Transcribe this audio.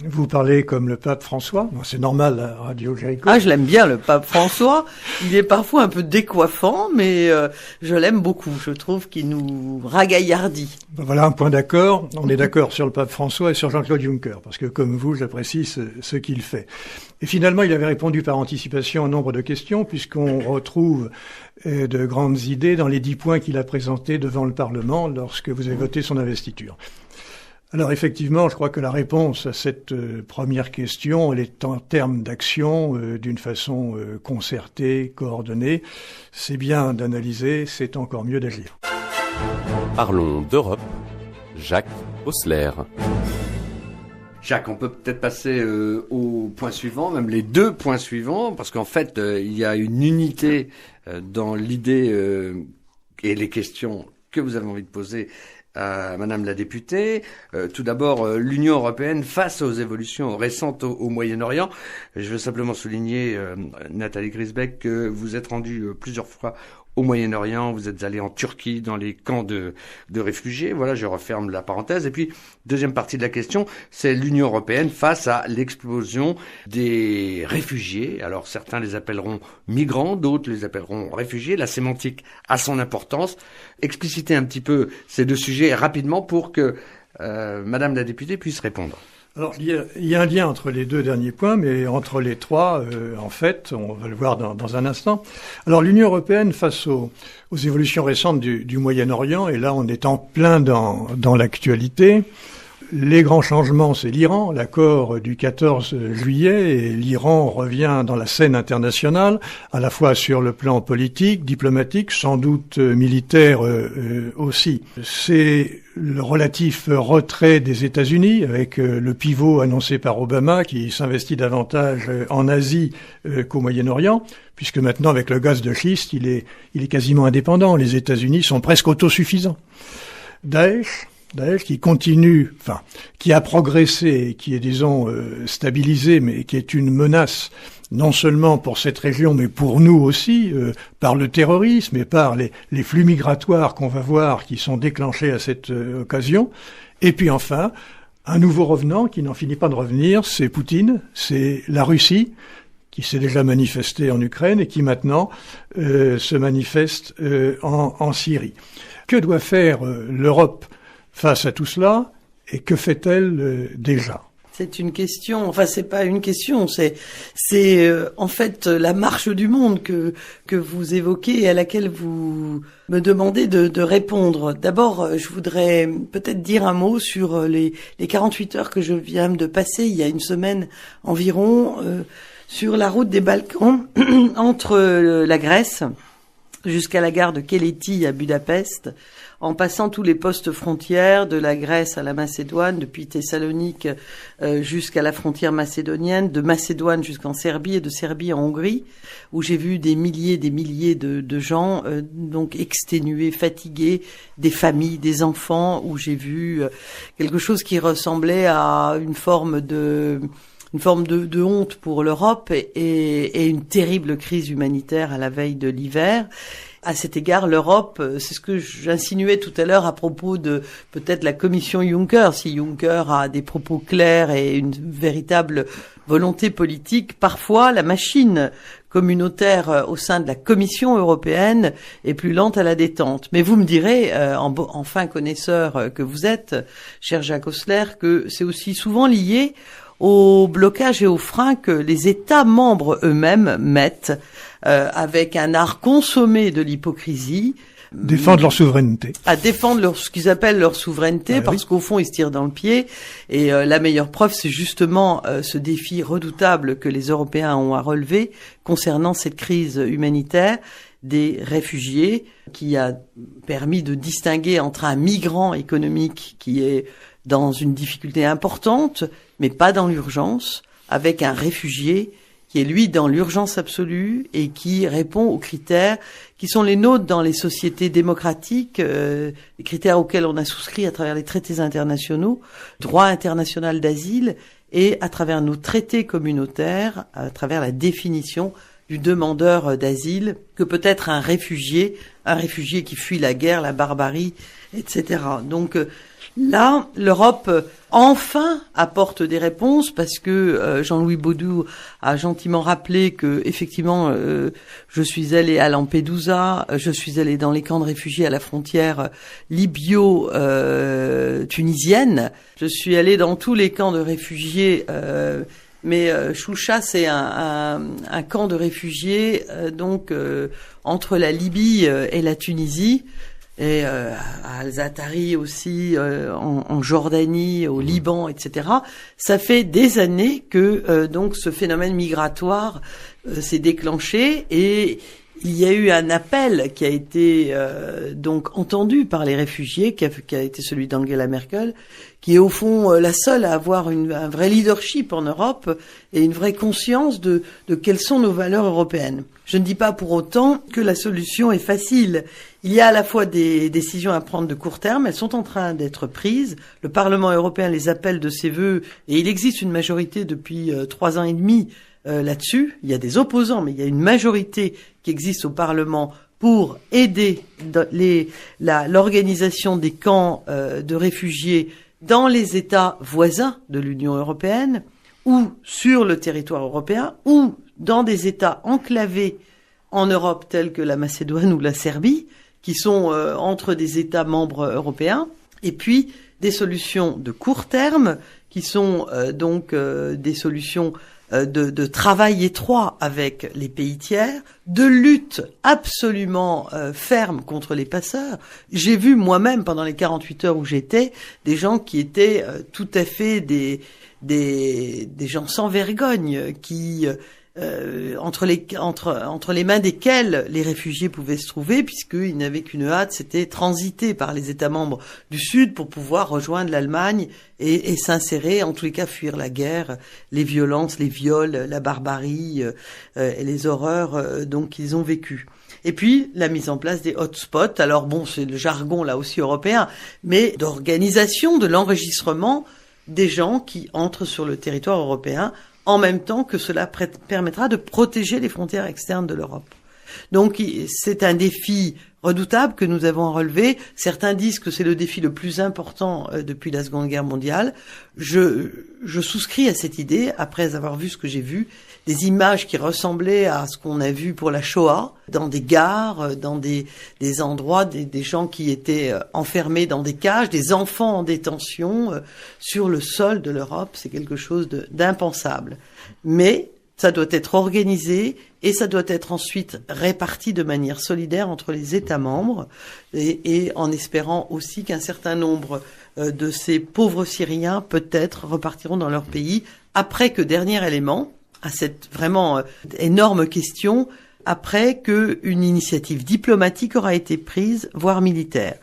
Vous parlez comme le pape François. Bon, c'est normal, la Radio Jéricho. Ah, je l'aime bien, le pape François. Il est parfois un peu décoiffant, mais je l'aime beaucoup. Je trouve qu'il nous ragaillardit. Ben voilà un point d'accord. On est d'accord sur le pape François et sur Jean-Claude Juncker, parce que comme vous, j'apprécie ce qu'il fait. Et finalement, il avait répondu par anticipation à un nombre de questions, puisqu'on retrouve de grandes idées dans les 10 points qu'il a présentés devant le Parlement lorsque vous avez voté son investiture. Alors effectivement, je crois que la réponse à cette première question, elle est en termes d'action d'une façon concertée, coordonnée. C'est bien d'analyser, c'est encore mieux d'agir. Parlons d'Europe. Jacques Osler. Jacques, on peut peut-être passer au point suivant, même les 2 points suivants, parce qu'en fait, il y a une unité dans l'idée et les questions que vous avez envie de poser à Madame la députée. Tout d'abord, l'Union européenne face aux évolutions récentes au Moyen-Orient. Je veux simplement souligner, Nathalie Griesbeck, que vous êtes rendue plusieurs fois au Moyen-Orient, vous êtes allé en Turquie dans les camps de réfugiés. Voilà, je referme la parenthèse. Et puis, deuxième partie de la question, c'est l'Union européenne face à l'explosion des réfugiés. Alors, certains les appelleront migrants, d'autres les appelleront réfugiés. La sémantique a son importance. Explicitez un petit peu ces 2 sujets rapidement pour que Madame la députée puisse répondre. Alors, il y a un lien entre les 2 derniers points, mais entre les 3, en fait, on va le voir dans un instant. Alors, l'Union européenne, face aux évolutions récentes du Moyen-Orient, et là, on est en plein dans l'actualité. Les grands changements, c'est l'Iran, l'accord du 14 juillet, et l'Iran revient dans la scène internationale, à la fois sur le plan politique, diplomatique, sans doute militaire aussi. C'est le relatif retrait des États-Unis, avec le pivot annoncé par Obama, qui s'investit davantage en Asie qu'au Moyen-Orient, puisque maintenant, avec le gaz de schiste, il est quasiment indépendant. Les États-Unis sont presque autosuffisants. Daesh qui continue, qui a progressé, qui est, disons, stabilisé, mais qui est une menace, non seulement pour cette région, mais pour nous aussi, par le terrorisme et par les flux migratoires qu'on va voir qui sont déclenchés à cette occasion. Et puis enfin, un nouveau revenant qui n'en finit pas de revenir, c'est Poutine, c'est la Russie, qui s'est déjà manifesté en Ukraine et qui maintenant se manifeste en Syrie. Que doit faire l'Europe face à tout cela, et que fait-elle déjà? C'est une question, enfin c'est pas une question, c'est en fait la marche du monde que vous évoquez et à laquelle vous me demandez de répondre. D'abord, je voudrais peut-être dire un mot sur les 48 heures que je viens de passer il y a une semaine environ sur la route des Balkans entre la Grèce jusqu'à la gare de Keleti à Budapest, en passant tous les postes frontières de la Grèce à la Macédoine, depuis Thessalonique jusqu'à la frontière macédonienne, de Macédoine jusqu'en Serbie et de Serbie en Hongrie, où j'ai vu des milliers de gens donc exténués, fatigués, des familles, des enfants, où j'ai vu quelque chose qui ressemblait à une forme de honte pour l'Europe et une terrible crise humanitaire à la veille de l'hiver. À cet égard, l'Europe, c'est ce que j'insinuais tout à l'heure à propos de peut-être la commission Juncker. Si Juncker a des propos clairs et une véritable volonté politique, parfois la machine communautaire au sein de la Commission européenne est plus lente à la détente. Mais vous me direz, en fin connaisseur que vous êtes, cher Jacques Osler, que c'est aussi souvent lié au blocage et aux freins que les États membres eux-mêmes mettent avec un art consommé de l'hypocrisie. Défendre leur souveraineté. À défendre ce qu'ils appellent leur souveraineté, parce qu'au fond, ils se tirent dans le pied. Et la meilleure preuve, c'est justement ce défi redoutable que les Européens ont à relever concernant cette crise humanitaire des réfugiés, qui a permis de distinguer entre un migrant économique qui est dans une difficulté importante, mais pas dans l'urgence, avec un réfugié qui est lui dans l'urgence absolue et qui répond aux critères qui sont les nôtres dans les sociétés démocratiques, les critères auxquels on a souscrit à travers les traités internationaux, droit international d'asile et à travers nos traités communautaires, à travers la définition du demandeur d'asile, que peut être un réfugié qui fuit la guerre, la barbarie, etc. Donc Là, l'Europe enfin apporte des réponses parce que Jean-Louis Baudou a gentiment rappelé que effectivement je suis allé à Lampedusa, je suis allé dans les camps de réfugiés à la frontière libyo-tunisienne, je suis allé dans tous les camps de réfugiés mais Choucha, c'est un camp de réfugiés entre la Libye et la Tunisie. Et à Al-Zatari aussi, en Jordanie, au Liban, etc. Ça fait des années que donc ce phénomène migratoire s'est déclenché et il y a eu un appel qui a été donc entendu par les réfugiés, qui a été celui d'Angela Merkel, qui est au fond la seule à avoir un vrai leadership en Europe et une vraie conscience de quelles sont nos valeurs européennes. Je ne dis pas pour autant que la solution est facile. Il y a à la fois des décisions à prendre de court terme, elles sont en train d'être prises. Le Parlement européen les appelle de ses vœux et il existe une majorité depuis 3 ans et demi là-dessus. Il y a des opposants, mais il y a une majorité qui existe au Parlement pour aider l'organisation des camps de réfugiés dans les États voisins de l'Union européenne ou sur le territoire européen ou dans des États enclavés en Europe tels que la Macédoine ou la Serbie, qui sont entre des États membres européens, et puis des solutions de court terme qui sont des solutions de travail étroit avec les pays tiers, de lutte absolument ferme contre les passeurs. J'ai vu moi-même pendant les 48 heures où j'étais des gens qui étaient tout à fait des gens sans vergogne qui entre les mains desquels les réfugiés pouvaient se trouver, puisqu'ils n'avaient qu'une hâte, c'était transiter par les États membres du Sud pour pouvoir rejoindre l'Allemagne et s'insérer, en tous les cas fuir la guerre, les violences, les viols, la barbarie et les horreurs donc qu'ils ont vécues. Et puis la mise en place des hotspots, alors bon, c'est le jargon là aussi européen, mais d'organisation de l'enregistrement des gens qui entrent sur le territoire européen, en même temps que cela permettra de protéger les frontières externes de l'Europe. Donc c'est un défi redoutable que nous avons à relever. Certains disent que c'est le défi le plus important depuis la Seconde Guerre mondiale. Je souscris à cette idée après avoir vu ce que j'ai vu, des images qui ressemblaient à ce qu'on a vu pour la Shoah, dans des gares, dans des endroits, des gens qui étaient enfermés dans des cages, des enfants en détention sur le sol de l'Europe. C'est quelque chose d'impensable. Mais ça doit être organisé et ça doit être ensuite réparti de manière solidaire entre les États membres et en espérant aussi qu'un certain nombre de ces pauvres Syriens peut-être repartiront dans leur pays après que, dernier élément, à cette vraiment énorme question, après qu'une initiative diplomatique aura été prise, voire militaire.